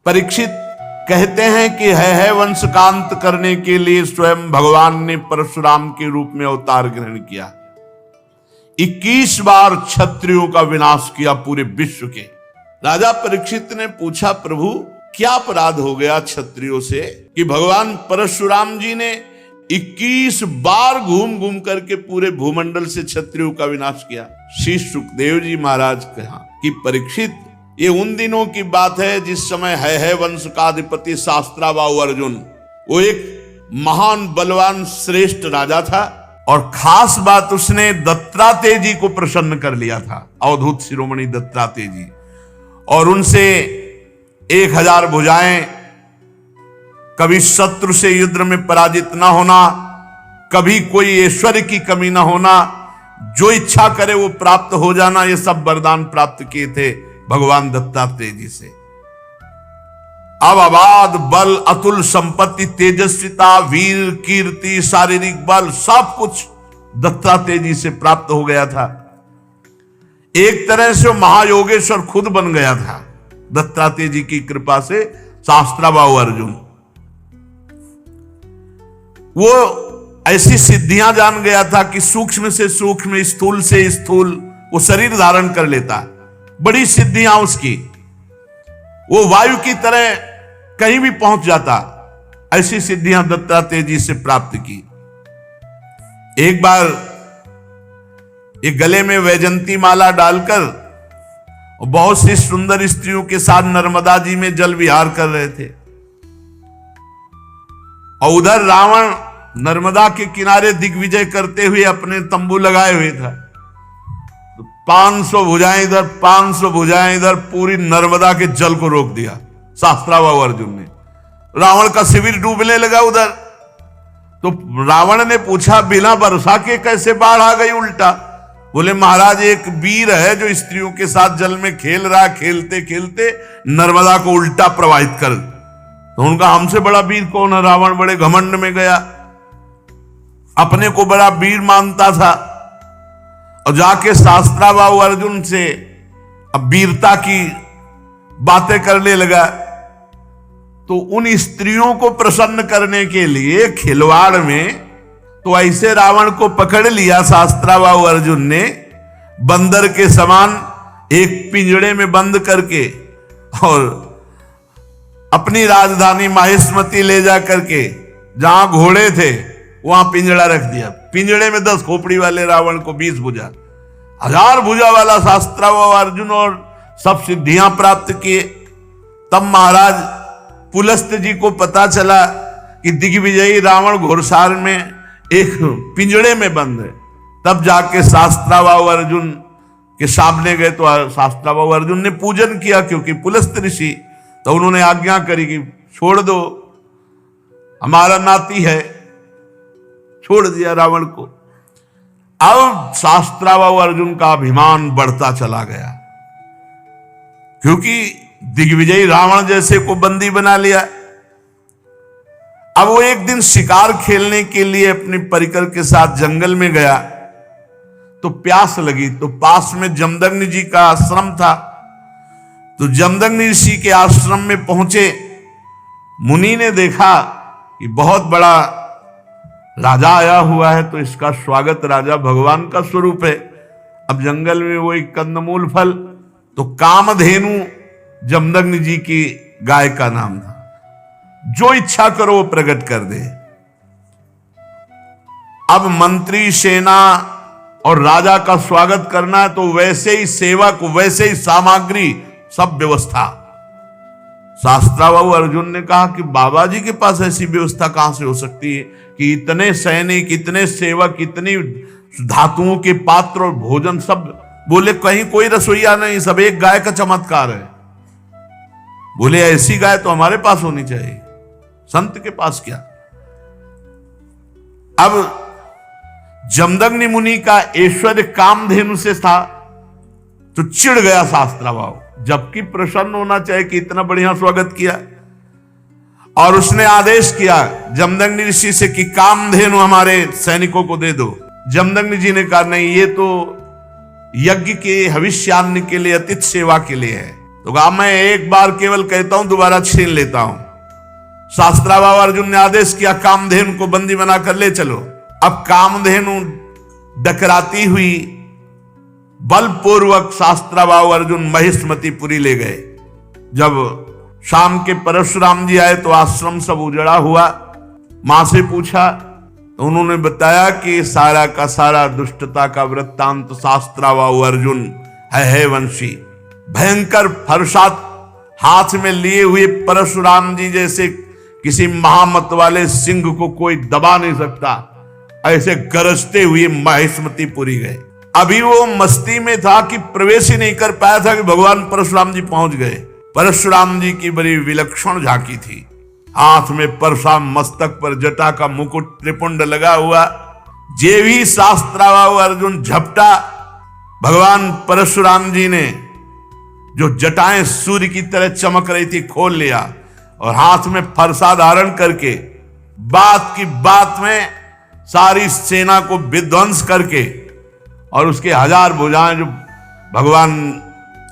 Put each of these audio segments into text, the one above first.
परीक्षित कहते हैं कि है वंश का अंत करने के लिए स्वयं भगवान ने परशुराम के रूप में अवतार ग्रहण किया। 21 बार क्षत्रियों का विनाश किया पूरे विश्व के। राजा परीक्षित ने पूछा, प्रभु क्या अपराध हो गया क्षत्रियों से कि भगवान परशुराम जी ने 21 बार घूम घूम करके पूरे भूमंडल से क्षत्रियों का विनाश किया। श्री सुखदेव जी महाराज कहा कि परीक्षित, ये उन दिनों की बात है जिस समय है वंश का अधिपति शास्त्राबाहु अर्जुन, वो एक महान बलवान श्रेष्ठ राजा था और खास बात उसने दत्तात्रेय जी को प्रसन्न कर लिया था, अवधूत शिरोमणि दत्तात्रेय जी, और उनसे 1000 भुजाएं, कभी शत्रु से युद्ध में पराजित ना होना, कभी कोई ऐश्वर्य की कमी ना होना, जो इच्छा करे वो प्राप्त हो जाना, ये सब वरदान प्राप्त किए थे भगवान दत्तात्रेय जी से। अब अबाध बल, अतुल संपत्ति, तेजस्विता, वीर, कीर्ति, शारीरिक बल, सब कुछ दत्तात्रेय जी से प्राप्त हो गया था। एक तरह से वो महायोगेश्वर खुद बन गया था दत्तात्रेय जी की कृपा से। शास्त्राबाहु अर्जुन वो ऐसी सिद्धियां जान गया था कि सूक्ष्म से सूक्ष्म, स्थूल से स्थूल वो शरीर धारण कर लेता। बड़ी सिद्धियां उसकी, वो वायु की तरह कहीं भी पहुंच जाता। ऐसी सिद्धियां दत्तात्रेय जी से प्राप्त की। एक बार एक गले में वैजंती माला डालकर बहुत सी सुंदर स्त्रियों के साथ नर्मदा जी में जल विहार कर रहे थे और उधर रावण नर्मदा के किनारे दिग्विजय करते हुए अपने तंबू लगाए हुए था। 500 भुजाएं इधर, 500 भुजाएं इधर, पूरी नर्मदा के जल को रोक दिया शास्त्राबाहु अर्जुन ने। रावण का शिविर डूबने लगा उधर। तो रावण ने पूछा, बिना वर्षा के कैसे बाढ़ आ गई उल्टा? बोले, महाराज एक वीर है जो स्त्रियों के साथ जल में खेल रहा, खेलते खेलते नर्मदा को उल्टा प्रवाहित कर। तो उनका हमसे बड़ा वीर कौन है? रावण बड़े घमंड में गया, अपने को बड़ा वीर मानता था और जाके शास्त्राबाहु अर्जुन से अब वीरता की बातें करने लगा। तो उन स्त्रियों को प्रसन्न करने के लिए खिलवाड़ में तो ऐसे रावण को पकड़ लिया शास्त्राबाहु अर्जुन ने, बंदर के समान एक पिंजड़े में बंद करके, और अपनी राजधानी माहिष्मती ले जा करके जहां घोड़े थे वहां पिंजड़ा रख दिया। पिंजड़े में 10 खोपड़ी वाले रावण को 20 भुजा, 1000 भुजा वाला शास्त्राबाहु अर्जुन, और सब सिद्धियां प्राप्त किए। तब महाराज पुलस्त जी को पता चला कि दिग्विजयी रावण घोड़सार में एक पिंजड़े में बंद है। तब जाके शास्त्राबाहु अर्जुन के सामने गए तो शास्त्राबाहु अर्जुन ने पूजन किया, क्योंकि पुलस्त ऋषि, तो उन्होंने आज्ञा करी कि छोड़ दो, हमारा नाती है। छोड़ दिया रावण को। अब शास्त्राबाहु अर्जुन का अभिमान बढ़ता चला गया, क्योंकि दिग्विजयी रावण जैसे को बंदी बना लिया। अब वो एक दिन शिकार खेलने के लिए अपने परिकर के साथ जंगल में गया तो प्यास लगी। तो पास में जमदग्नि जी का आश्रम था। तो जमदग्नि ऋषि के आश्रम में पहुंचे। मुनि ने देखा कि बहुत बड़ा राजा आया हुआ है, तो इसका स्वागत, राजा भगवान का स्वरूप है। अब जंगल में वो एक कंदमूल फल, तो कामधेनु जमदग्नि जी की गाय का नाम था। जो इच्छा करो वो प्रकट कर दे। अब मंत्री, सेना और राजा का स्वागत करना है, तो वैसे ही सेवक, वैसे ही सामग्री, सब व्यवस्था। शास्त्राबाहु अर्जुन ने कहा कि बाबा जी के पास ऐसी व्यवस्था कहां से हो सकती है कि इतने सैनिक, इतने सेवक, इतनी धातुओं के पात्र और भोजन सब। बोले, कहीं कोई रसोईया नहीं, सब एक गाय का चमत्कार है। बोले, ऐसी गाय तो हमारे पास होनी चाहिए, संत के पास क्या। अब जमदग्नि मुनि का ऐश्वर्य कामधेनु से था, तो चिढ़ गया शास्त्राबाहु, जबकि प्रसन्न होना चाहिए कि इतना बढ़िया स्वागत किया। और उसने आदेश किया जमदग्नि ऋषि से कि कामधेनु हमारे सैनिकों को दे दो। जमदग्नि जी ने कहा, नहीं, ये तो यज्ञ के हविष्यान्न के लिए, अतिथि सेवा के लिए है। तो कहा मैं एक बार केवल कहता हूं, दोबारा छीन लेता हूं। शास्त्राबाहु अर्जुन ने आदेश किया, कामधेनु को बंदी बनाकर ले चलो। अब कामधेनु डकराती हुई बलपूर्वक शास्त्राबाहु अर्जुन महिष्मतीपुरी ले गए। जब शाम के परशुराम जी आए तो आश्रम सब उजड़ा हुआ। मां से पूछा तो उन्होंने बताया कि सारा का सारा दुष्टता का वृत्तांत शास्त्राबाहु अर्जुन है वंशी। भयंकर फरसात हाथ में लिए हुए परशुराम जी जैसे किसी महामत वाले सिंह को कोई दबा नहीं सकता, ऐसे गरजते हुए महिष्मतीपुरी गए। अभी वो मस्ती में था कि प्रवेश ही नहीं कर पाया था कि भगवान परशुराम जी पहुंच गए। परशुराम जी की बड़ी विलक्षण झांकी थी। हाथ में परशुराम, मस्तक पर जटा का मुकुट, त्रिपुंड लगा हुआ। जे भी शास्त्राबाहु अर्जुन झपटा, भगवान परशुराम जी ने जो जटाएं सूर्य की तरह चमक रही थी खोल लिया और हाथ में फरसा धारण करके बात की बात में सारी सेना को विध्वंस करके और उसके हजार भुजाएं जो भगवान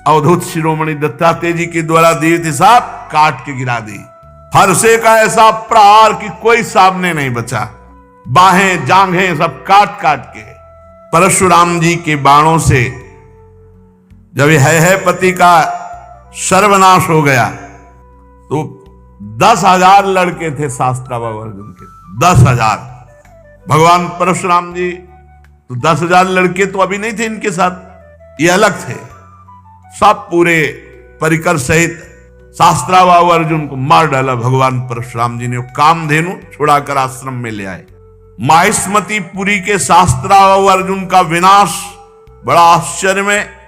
अवधूत शिरोमणि दत्तात्रेय जी के द्वारा दी थी सब काट के गिरा दी। फरसे का ऐसा प्रहार कि कोई सामने नहीं बचा। बाहें जांघें सब काट काट के। परशुराम जी के बाणों से जब है पति का सर्वनाश हो गया तो 10,000 लड़के थे शास्त्राबाहु अर्जुन के, 10,000। भगवान परशुराम जी तो 10,000 लड़के तो अभी नहीं थे इनके साथ, ये अलग थे। सब पूरे परिकर सहित शास्त्राबाहु अर्जुन को मार डाला भगवान परशुराम जी ने। कामधेनु छुड़ाकर आश्रम में ले आए। महिष्मतीपुरी के शास्त्राबाहु अर्जुन का विनाश बड़ा आश्चर्य में।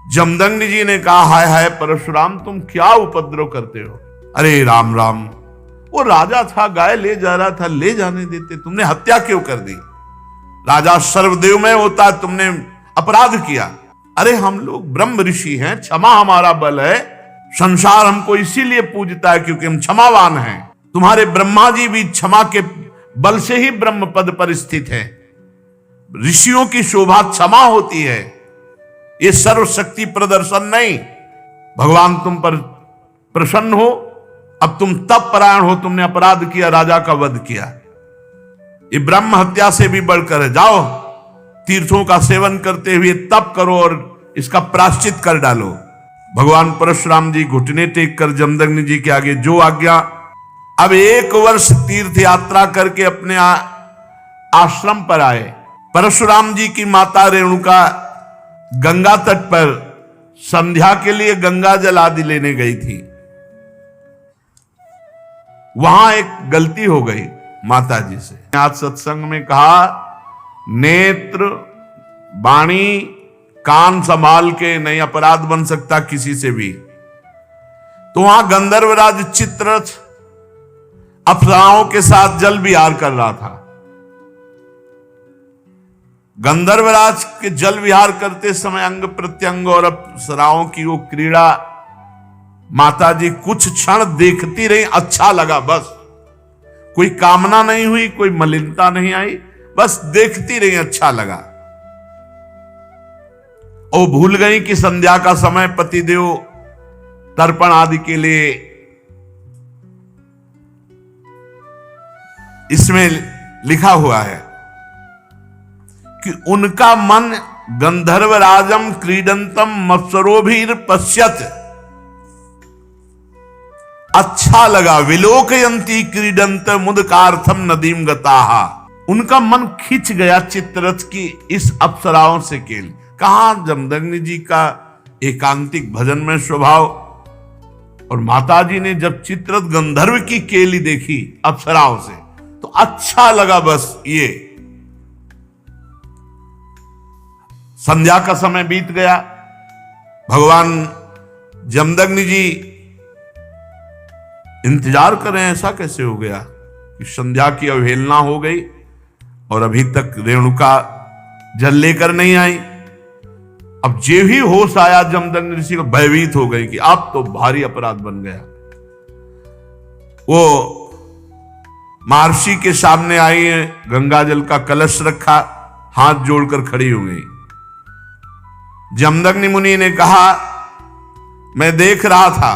जमदग्नि जी ने कहा, हाय हाय परशुराम, तुम क्या उपद्रव करते हो? अरे राम राम, वो राजा था, गाय ले जा रहा था, ले जाने देते, तुमने हत्या क्यों कर दी? राजा सर्वदेवमय होता है, तुमने अपराध किया। अरे हम लोग ब्रह्म ऋषि हैं, क्षमा हमारा बल है, संसार हमको इसीलिए पूजता है क्योंकि हम क्षमावान हैं। तुम्हारे ब्रह्मा जी भी क्षमा के बल से ही ब्रह्म पद पर स्थित है। ऋषियों की शोभा क्षमा होती है, ये सर्वशक्ति प्रदर्शन नहीं। भगवान तुम पर प्रसन्न हो, अब तुम तप परायण हो, तुमने अपराध किया, राजा का वध किया, ये ब्रह्म हत्या से भी बढ़कर है। जाओ तीर्थों का सेवन करते हुए तप करो और इसका प्रायश्चित कर डालो। भगवान परशुराम जी घुटने टेक कर जमदग्नि जी के आगे जो आज्ञा। अब 1 वर्ष तीर्थ यात्रा करके अपने आश्रम पर आए। परशुराम जी की माता रेणुका गंगा तट पर संध्या के लिए गंगा जल आदि लेने गई थी। वहां एक गलती हो गई माता जी से। आज सत्संग में कहा, नेत्र वाणी कान संभाल के नहीं, अपराध बन सकता किसी से भी। तो वहां गंधर्वराज चित्ररथ अप्सराओं के साथ जल विहार कर रहा था। गंधर्वराज के जल विहार करते समय अंग प्रत्यंग और अप्सराओं की वो क्रीड़ा माता जी कुछ क्षण देखती रही। अच्छा लगा, बस कोई कामना नहीं हुई, कोई मलिनता नहीं आई, बस देखती रही, अच्छा लगा। और भूल गई कि संध्या का समय पतिदेव तर्पण आदि के लिए इसमें लिखा हुआ है कि उनका मन गंधर्वराजम क्रीडंतम मत्सरोभिर पश्यत, अच्छा लगा। विलोकयंती क्रीडंत मुदकार्थम नदीम गताहा, उनका मन खिंच गया चित्ररथ की इस अप्सराओं से केल। कहा जमदग्नि जी का एकांतिक भजन में स्वभाव, और माताजी ने जब चित्ररथ गंधर्व की केली देखी अप्सराओं से तो अच्छा लगा। बस ये संध्या का समय बीत गया। भगवान जमदग्नि जी इंतजार करें, ऐसा कैसे हो गया कि संध्या की अवहेलना हो गई और अभी तक रेणुका जल लेकर नहीं आई। अब जे ही होश आया जमदग्नि ऋषि को, भयभीत हो गई कि अब तो भारी अपराध बन गया। वो महर्षि के सामने आई है, गंगा जल का कलश रखा, हाथ जोड़कर खड़ी हो गई। जमदग्नि मुनि ने कहा मैं देख रहा था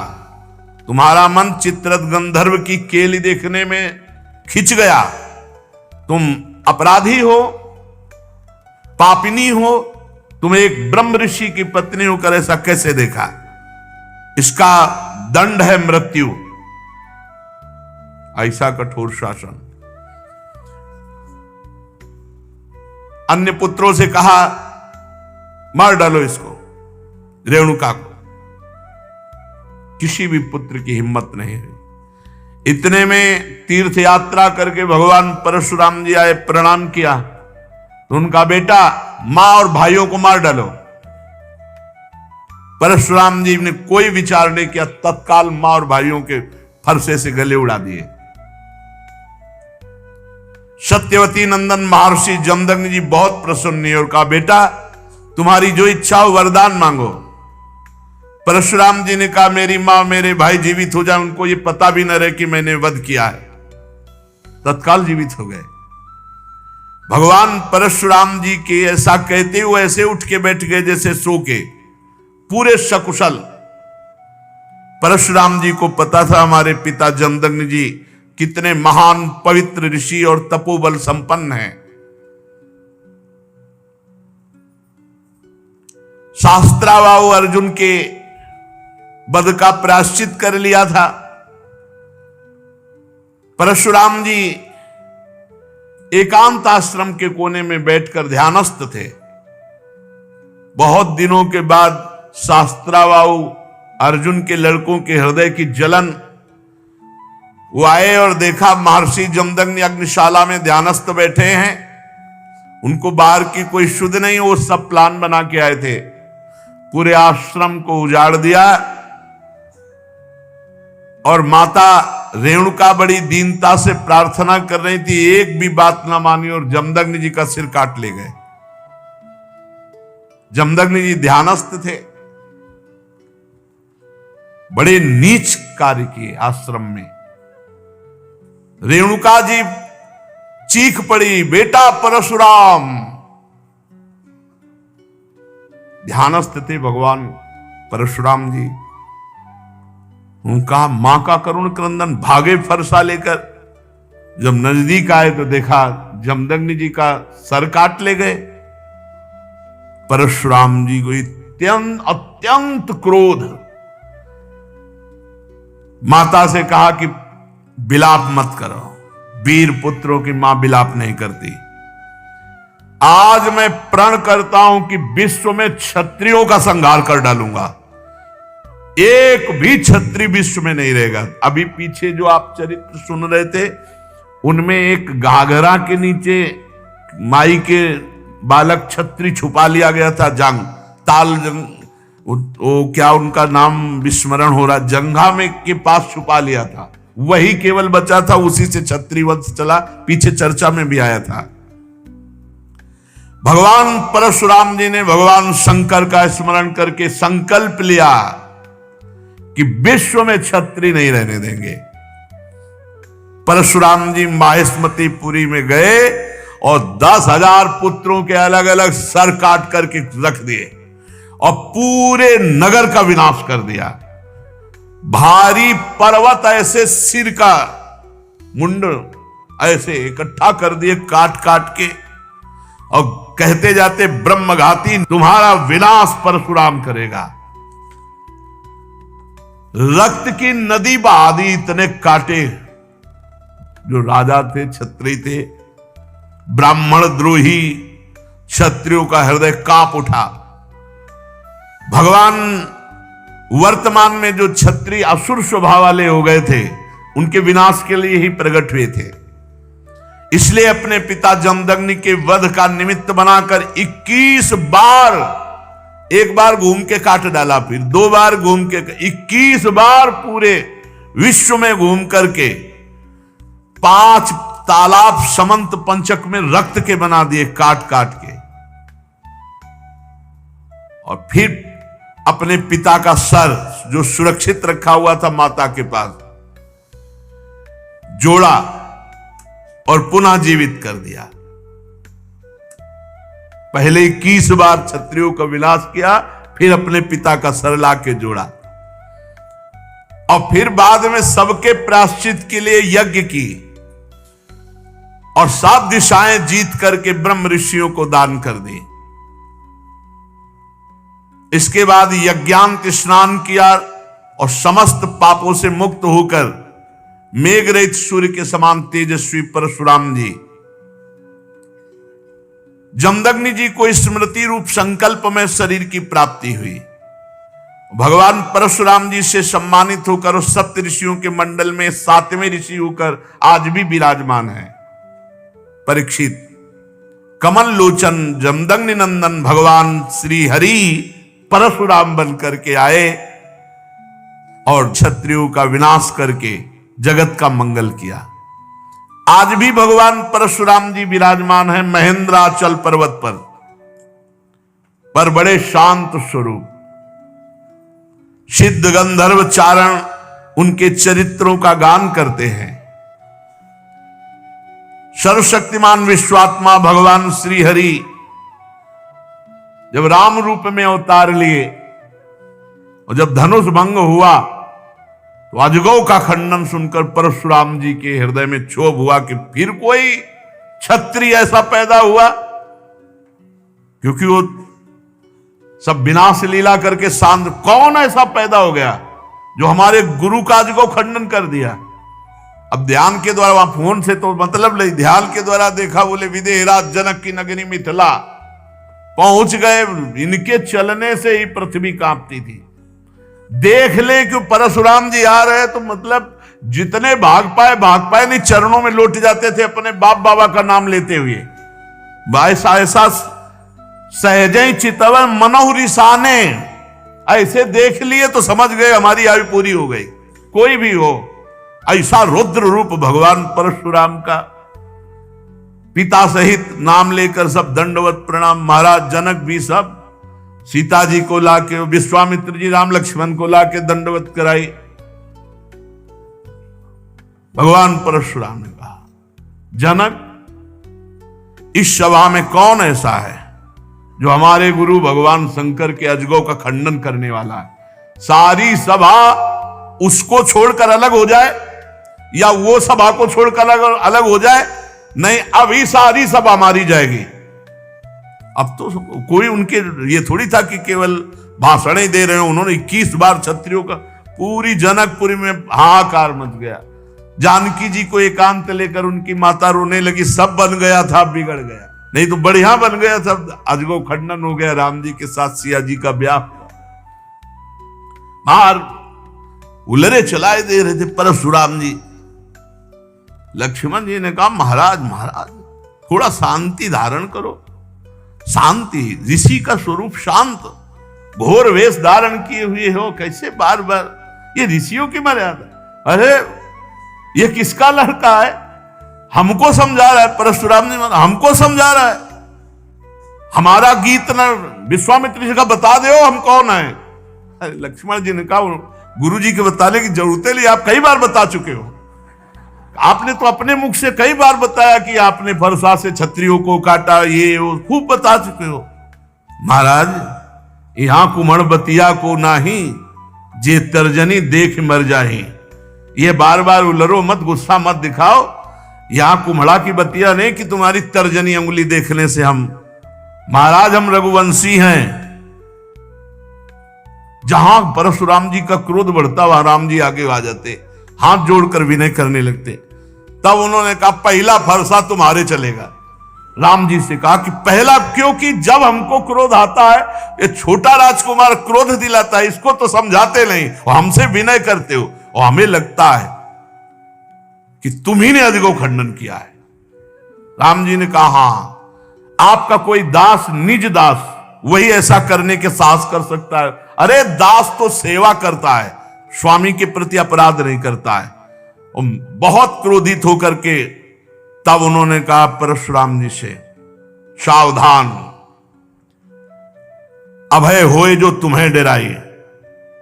तुम्हारा मन चित्ररथ गंधर्व की केली देखने में खिंच गया। तुम अपराधी हो, पापिनी हो, तुम एक ब्रह्म ऋषि की पत्नी होकर ऐसा कैसे देखा? इसका दंड है मृत्यु। ऐसा कठोर शासन। अन्य पुत्रों से कहा मार डालो इसको, रेणुका को। किसी भी पुत्र की हिम्मत नहीं हुई। इतने में तीर्थ यात्रा करके भगवान परशुराम जी आए, प्रणाम किया तो उनका बेटा मां और भाइयों को मार डालो। परशुराम जी ने कोई विचार नहीं किया, तत्काल मां और भाइयों के फरसे से गले उड़ा दिए। सत्यवती नंदन महर्षि जमदग्नि जी बहुत प्रसन्न हुए और कहा बेटा तुम्हारी जो इच्छा हो वरदान मांगो। परशुराम जी ने कहा मेरी मां मेरे भाई जीवित हो जाए, उनको ये पता भी न रहे कि मैंने वध किया है। तत्काल जीवित हो गए। भगवान परशुराम जी के ऐसा कहते हुए ऐसे उठ के बैठ गए जैसे सो के, पूरे सकुशल। परशुराम जी को पता था हमारे पिता जमदग्नि जी कितने महान पवित्र ऋषि और तपोबल संपन्न हैं। शास्त्रावाहु अर्जुन के वध का प्रायश्चित कर लिया था। परशुराम जी एकांत आश्रम के कोने में बैठकर ध्यानस्थ थे। बहुत दिनों के बाद शास्त्रावाहु अर्जुन के लड़कों के हृदय की जलन, वो आए और देखा महर्षि जमदग्नि अग्निशाला में ध्यानस्थ बैठे हैं। उनको बाहर की कोई शुद्ध नहीं, वो सब प्लान बना के आए थे। पूरे आश्रम को उजाड़ दिया और माता रेणुका बड़ी दीनता से प्रार्थना कर रही थी, एक भी बात ना मानी और जमदग्नि जी का सिर काट ले गए। जमदग्नि जी ध्यानस्थ थे। बड़े नीच कार्य किए आश्रम में। रेणुका जी चीख पड़ी बेटा परशुराम। ध्यानस्थ थे भगवान परशुराम जी। उनका मां का करुण क्रंदन, भागे फरसा लेकर। जब नजदीक आए तो देखा जमदग्नि जी का सर काट ले गए। परशुराम जी को अत्यंत क्रोध। माता से कहा कि बिलाप मत करो। वीर पुत्रों की मां बिलाप नहीं करती। आज मैं प्रण करता हूं कि विश्व में क्षत्रियों का संहार कर डालूंगा। एक भी क्षत्रिय विश्व में नहीं रहेगा। अभी पीछे जो आप चरित्र सुन रहे थे उनमें एक घाघरा के नीचे माई के बालक क्षत्रिय छुपा लिया गया था। वो क्या उनका नाम विस्मरण हो रहा, जंघा में के पास छुपा लिया था। वही केवल बचा था, उसी से क्षत्रिय वंश चला। पीछे चर्चा में भी आया था। भगवान परशुराम जी ने भगवान शंकर का स्मरण करके संकल्प लिया कि विश्व में क्षत्रिय नहीं रहने देंगे। परशुराम जी माहेश्मतीपुरी में गए और 10,000 पुत्रों के अलग अलग सर काट करके रख दिए और पूरे नगर का विनाश कर दिया। भारी पर्वत ऐसे सिर का मुंड ऐसे इकट्ठा कर दिए काट काट के, और कहते जाते ब्रह्मघाती तुम्हारा विनाश परशुराम करेगा। रक्त की नदी बहा दी। इतने काटे। जो राजा थे, क्षत्रिय थे, ब्राह्मण द्रोही क्षत्रियों का हृदय कांप उठा। भगवान वर्तमान में जो क्षत्रिय असुर स्वभाव वाले हो गए थे उनके विनाश के लिए ही प्रकट हुए थे। इसलिए अपने पिता जमदग्नि के वध का निमित्त बनाकर 21 बार, एक बार घूम के काट डाला, फिर 2 बार घूम के, 21 बार पूरे विश्व में घूम करके 5 तालाब समंत पंचक में रक्त के बना दिए काट काट के। और फिर अपने पिता का सर जो सुरक्षित रखा हुआ था माता के पास, जोड़ा और पुनः जीवित कर दिया। पहले 21 बार क्षत्रियों का विनाश किया, फिर अपने पिता का सर ला के जोड़ा। और फिर बाद में सबके प्रायश्चित के लिए यज्ञ की और 7 दिशाएं जीत करके ब्रह्म ऋषियों को दान कर दी। इसके बाद यज्ञांत स्नान किया और समस्त पापों से मुक्त होकर मेघ रहित सूर्य के समान तेजस्वी परशुराम जी जमदग्नि जी को स्मृति रूप संकल्प में शरीर की प्राप्ति हुई। भगवान परशुराम जी से सम्मानित होकर उस सप्त ऋषियों के मंडल में 7वें ऋषि होकर आज भी विराजमान है। परीक्षित, कमल लोचन जमदग्नि नंदन भगवान श्री हरि परशुराम बन करके आए और क्षत्रियों का विनाश करके जगत का मंगल किया। आज भी भगवान परशुराम जी विराजमान है महेंद्राचल पर्वत पर बड़े शांत स्वरूप। सिद्ध गंधर्व चारण उनके चरित्रों का गान करते हैं। सर्वशक्तिमान विश्वात्मा भगवान श्री हरि जब राम रूप में अवतार लिए और जब धनुष भंग हुआ तो अजगौ का खंडन सुनकर परशुराम जी के हृदय में क्षोभ हुआ कि फिर कोई क्षत्रिय ऐसा पैदा हुआ, क्योंकि वो सब विनाश लीला करके शांत, कौन ऐसा पैदा हो गया जो हमारे गुरु का अजगौ खंडन कर दिया। अब ध्यान के द्वारा, वहां फोन से तो मतलब नहीं, ध्यान के द्वारा देखा, बोले विदेहराज जनक की नगरी मिथिला पहुंच गए। इनके चलने से ही पृथ्वी कांपती थी। देख ले कि परशुराम जी आ रहे तो मतलब जितने भाग पाए नहीं, चरणों में लौट जाते थे अपने बाप बाबा का नाम लेते हुए। ऐसा सहजे चितवन मनोह रिसाने, ऐसे देख लिए तो समझ गए हमारी आयु पूरी हो गई। कोई भी हो, ऐसा रुद्र रूप भगवान परशुराम का। पिता सहित नाम लेकर सब दंडवत प्रणाम। महाराज जनक भी सब सीता जी को लाके, विश्वामित्र जी राम लक्ष्मण को लाके दंडवत कराई। भगवान परशुराम ने कहा, जनक, इस सभा में कौन ऐसा है जो हमारे गुरु भगवान शंकर के अजगौ का खंडन करने वाला है? सारी सभा उसको छोड़कर अलग हो जाए या वो सभा को छोड़कर अलग हो जाए? नहीं, अभी सारी सभा मारी जाएगी। अब तो कोई उनके ये थोड़ी था कि केवल भाषण ही दे रहे हो। उन्होंने 21 बार क्षत्रियों का, पूरी जनकपुरी में हाहाकार मच गया। जानकी जी को एकांत लेकर उनकी माता रोने लगी, सब बन गया था, बिगड़ गया। नहीं तो बढ़िया बन गया था, अजगौ खंडन हो गया। राम जी के साथ सिया जी का ब्याह। बाहर उलरे चलाए दे रहे थे परशुराम जी। लक्ष्मण जी ने कहा, महाराज थोड़ा शांति धारण करो। शांति, ऋषि का स्वरूप शांत, घोर वेश धारण किए हुए हो, कैसे बार बार? ये ऋषियों की मर्यादा। अरे ये किसका लड़का है? हमको समझा रहा है परशुराम जी, हमको समझा रहा है। हमारा गीत न विश्वामित्र जी का बता दो हम कौन है। अरे लक्ष्मण जी ने कहा, गुरु जी के बताने की जरूरत नहीं, आप कई बार बता चुके हो। आपने तो अपने मुख से कई बार बताया कि आपने फरसा से क्षत्रियों को काटा, ये वो खूब बता चुके हो। महाराज, यहां कुमड़ बतिया को नाही, जे तर्जनी देख मर जाही। ये बार बार उलरो मत, गुस्सा मत दिखाओ। यहां कुम्हड़ा की बतिया नहीं कि तुम्हारी तर्जनी उंगली देखने से हम, महाराज हम रघुवंशी हैं। जहां परशुराम जी का क्रोध बढ़ता वहां राम जी आगे आ जाते, हाथ जोड़कर विनय करने लगते। तब उन्होंने कहा, पहला फरसा तुम्हारे चलेगा। राम जी से कहा कि पहला, क्योंकि जब हमको क्रोध आता है, ये छोटा राजकुमार क्रोध दिलाता है, इसको तो समझाते नहीं, हमसे विनय करते हो, और हमें लगता है कि तुम ही ने अजगौ खंडन किया है। राम जी ने कहा, हां, आपका कोई दास, निज दास, वही ऐसा करने के साहस कर सकता है। अरे दास तो सेवा करता है, स्वामी के प्रति अपराध नहीं करता है। बहुत क्रोधित होकर के तब उन्होंने कहा परशुराम जी से, सावधान, अभय होए जो तुम्हें डराए।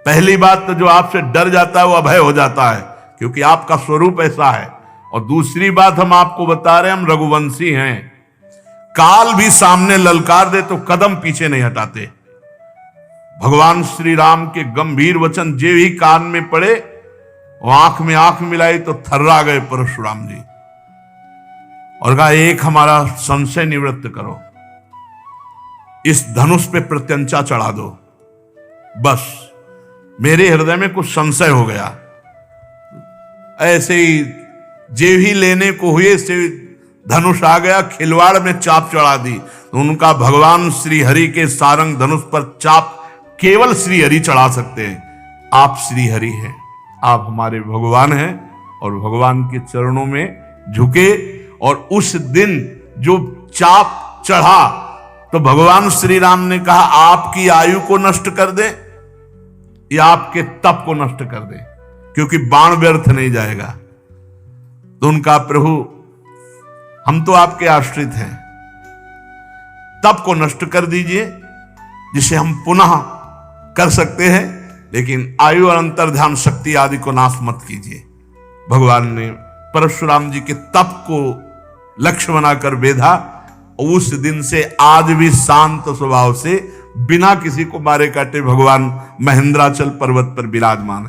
पहली बात तो जो आपसे डर जाता है वो अभय हो जाता है, क्योंकि आपका स्वरूप ऐसा है। और दूसरी बात हम आपको बता रहे हैं, हम रघुवंशी हैं। काल भी सामने ललकार दे तो कदम पीछे नहीं हटाते। भगवान श्री राम के गंभीर वचन जे ही कान में पड़े वो आंख में आंख मिलाई तो थर्रा गए परशुराम जी और कहा, एक हमारा संशय निवृत्त करो, इस धनुष पे प्रत्यंचा चढ़ा दो, बस मेरे हृदय में कुछ संशय हो गया। ऐसे ही जेव ही लेने को हुए से धनुष आ गया, खिलवाड़ में चाप चढ़ा दी। तो उनका भगवान श्री हरि के सारंग धनुष पर चाप केवल श्री हरि चढ़ा सकते हैं। आप श्री हरि हैं, आप हमारे भगवान हैं और भगवान के चरणों में झुके। और उस दिन जो चाप चढ़ा तो भगवान श्री राम ने कहा, आपकी आयु को नष्ट कर दे या आपके तप को नष्ट कर दे, क्योंकि बाण व्यर्थ नहीं जाएगा। तो उनका, प्रभु हम तो आपके आश्रित हैं, तप को नष्ट कर दीजिए जिसे हम पुनः कर सकते हैं, लेकिन आयु और अंतर ध्यान शक्ति आदि को नाश मत कीजिए। भगवान ने परशुराम जी के तप को लक्ष्य बनाकर बेधा। उस दिन से आज भी शांत स्वभाव से बिना किसी को मारे काटे भगवान महेंद्राचल पर्वत पर विराजमान है।